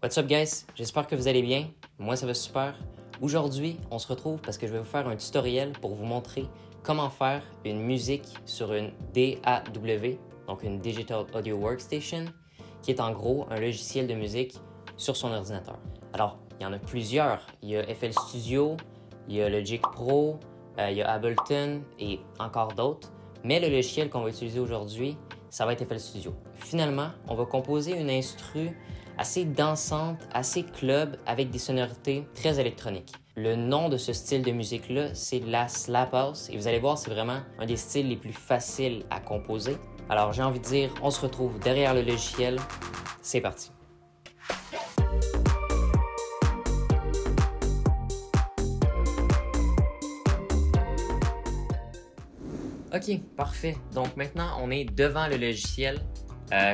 What's up guys? J'espère que vous allez bien. Moi ça va super. Aujourd'hui, on se retrouve parce que je vais vous faire un tutoriel pour vous montrer comment faire une musique sur une DAW, donc une Digital Audio Workstation, qui est en gros un logiciel de musique sur son ordinateur. Alors, il y en a plusieurs. Il y a FL Studio, il y a Logic Pro, il y a Ableton et encore d'autres. Mais le logiciel qu'on va utiliser aujourd'hui, ça va être FL Studio. Finalement, on va composer une instru assez dansante, assez club, avec des sonorités très électroniques. Le nom de ce style de musique-là, c'est la Slap House. Et vous allez voir, c'est vraiment un des styles les plus faciles à composer. Alors, j'ai envie de dire, on se retrouve derrière le logiciel. C'est parti! OK, parfait. Donc maintenant, on est devant le logiciel.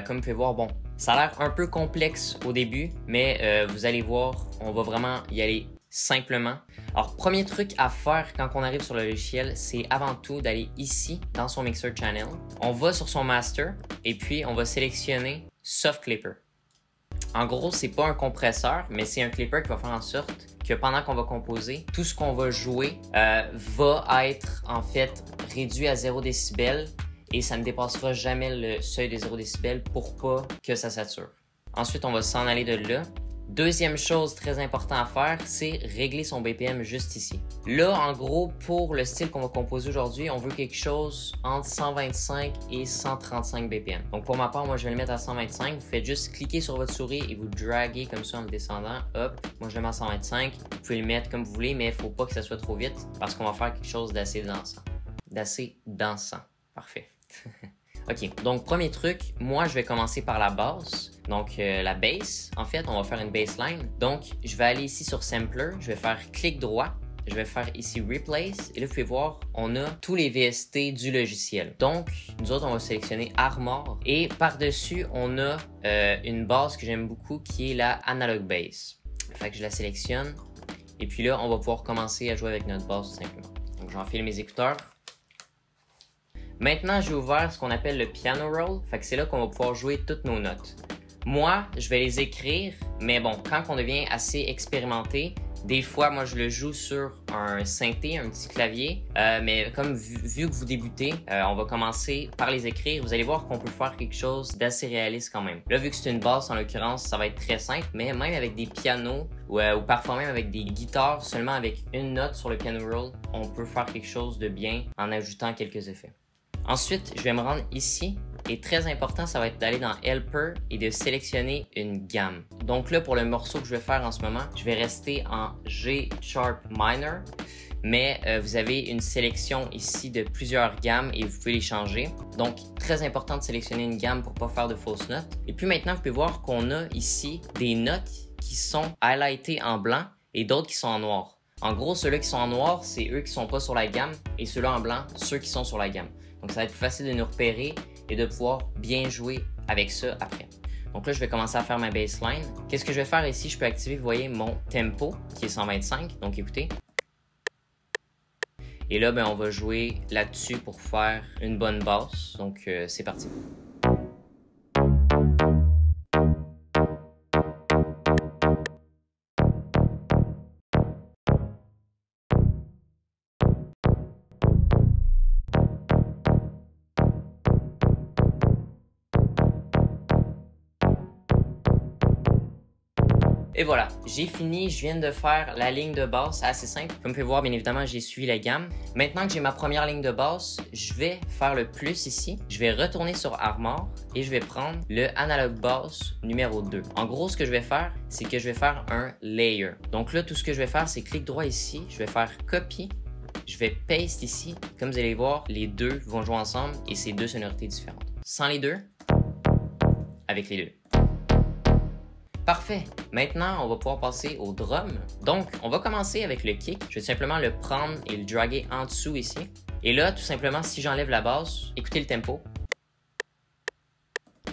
Comme vous pouvez voir, bon, ça a l'air un peu complexe au début, mais vous allez voir, on va vraiment y aller simplement. Alors, premier truc à faire quand on arrive sur le logiciel, c'est avant tout d'aller ici, dans son Mixer Channel. On va sur son Master, et puis on va sélectionner Soft Clipper. En gros, c'est pas un compresseur, mais c'est un clipper qui va faire en sorte que pendant qu'on va composer, tout ce qu'on va jouer va être en fait réduit à 0 décibel et ça ne dépassera jamais le seuil de 0 décibel pour pas que ça sature. Ensuite, on va s'en aller de là. Deuxième chose très importante à faire, c'est régler son BPM juste ici. Là, en gros, pour le style qu'on va composer aujourd'hui, on veut quelque chose entre 125 et 135 BPM. Donc pour ma part, moi je vais le mettre à 125. Vous faites juste cliquer sur votre souris et vous draguez comme ça en le descendant. Hop, moi je le mets à 125. Vous pouvez le mettre comme vous voulez, mais il ne faut pas que ça soit trop vite parce qu'on va faire quelque chose d'assez dansant. Parfait. OK, donc premier truc, moi je vais commencer par la basse. Donc la bass, en fait, on va faire une bassline. Donc je vais aller ici sur Sampler, je vais faire clic droit, je vais faire ici Replace. Et là, vous pouvez voir, on a tous les VST du logiciel. Donc, nous autres, on va sélectionner Armor. Et par-dessus, on a une basse que j'aime beaucoup qui est la Analog Bass. Fait que je la sélectionne. Et puis là, on va pouvoir commencer à jouer avec notre basse tout simplement. Donc j'enfile mes écouteurs. Maintenant, j'ai ouvert ce qu'on appelle le piano roll, fait que c'est là qu'on va pouvoir jouer toutes nos notes. Moi, je vais les écrire, mais bon, quand on devient assez expérimenté, des fois, moi, je le joue sur un synthé, un petit clavier, mais comme vu que vous débutez, on va commencer par les écrire. Vous allez voir qu'on peut faire quelque chose d'assez réaliste quand même. Là, vu que c'est une basse, en l'occurrence, ça va être très simple, mais même avec des pianos ou parfois même avec des guitares, seulement avec une note sur le piano roll, on peut faire quelque chose de bien en ajoutant quelques effets. Ensuite, je vais me rendre ici et très important, ça va être d'aller dans Helper et de sélectionner une gamme. Donc là, pour le morceau que je vais faire en ce moment, je vais rester en G Sharp Minor, mais vous avez une sélection ici de plusieurs gammes et vous pouvez les changer. Donc, très important de sélectionner une gamme pour ne pas faire de fausses notes. Et puis maintenant, vous pouvez voir qu'on a ici des notes qui sont highlightées en blanc et d'autres qui sont en noir. En gros, ceux-là qui sont en noir, c'est eux qui ne sont pas sur la gamme et ceux-là en blanc, ceux qui sont sur la gamme. Donc, ça va être plus facile de nous repérer et de pouvoir bien jouer avec ça après. Donc là, je vais commencer à faire ma bassline. Qu'est-ce que je vais faire ici? Je peux activer, vous voyez, mon tempo qui est 125. Donc, écoutez. Et là, ben, on va jouer là-dessus pour faire une bonne basse. Donc, c'est parti. Et voilà, j'ai fini, je viens de faire la ligne de basse, c'est assez simple. Comme vous pouvez voir, bien évidemment, j'ai suivi la gamme. Maintenant que j'ai ma première ligne de basse, je vais faire le plus ici. Je vais retourner sur Armor et je vais prendre le Analog Bass numéro 2. En gros, ce que je vais faire, c'est que je vais faire un layer. Donc là, tout ce que je vais faire, c'est clic droit ici, je vais faire copie, je vais paste ici. Comme vous allez voir, les deux vont jouer ensemble et c'est deux sonorités différentes. Sans les deux, avec les deux. Parfait. Maintenant, on va pouvoir passer au drum. Donc, on va commencer avec le kick. Je vais simplement le prendre et le draguer en dessous ici. Et là, tout simplement, si j'enlève la basse, écoutez le tempo.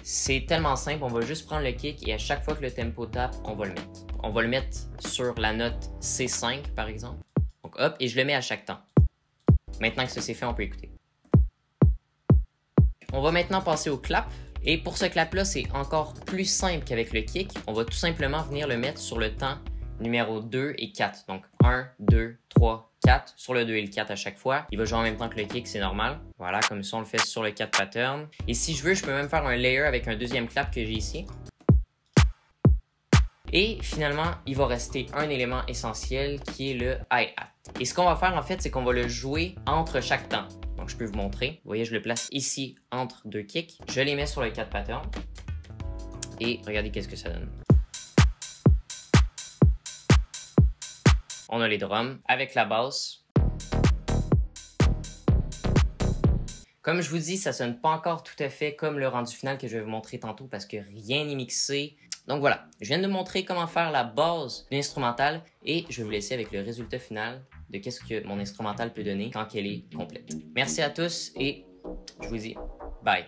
C'est tellement simple, on va juste prendre le kick et à chaque fois que le tempo tape, on va le mettre. On va le mettre sur la note C5, par exemple. Donc, hop, et je le mets à chaque temps. Maintenant que ça c'est fait, on peut écouter. On va maintenant passer au clap. Et pour ce clap-là, c'est encore plus simple qu'avec le kick. On va tout simplement venir le mettre sur le temps numéro 2 et 4. Donc 1, 2, 3, 4. Sur le 2 et le 4 à chaque fois. Il va jouer en même temps que le kick, c'est normal. Voilà, comme ça on le fait sur le 4 pattern. Et si je veux, je peux même faire un layer avec un deuxième clap que j'ai ici. Et finalement, il va rester un élément essentiel qui est le hi-hat. Et ce qu'on va faire en fait, c'est qu'on va le jouer entre chaque temps. Donc je peux vous montrer. Vous voyez, je le place ici entre deux kicks. Je les mets sur le 4 pattern. Et regardez qu'est-ce que ça donne. On a les drums avec la basse. Comme je vous dis, ça sonne pas encore tout à fait comme le rendu final que je vais vous montrer tantôt parce que rien n'est mixé. Donc voilà, je viens de montrer comment faire la base d'une instrumentale et je vais vous laisser avec le résultat final de qu'est-ce que mon instrumentale peut donner quand elle est complète. Merci à tous et je vous dis bye.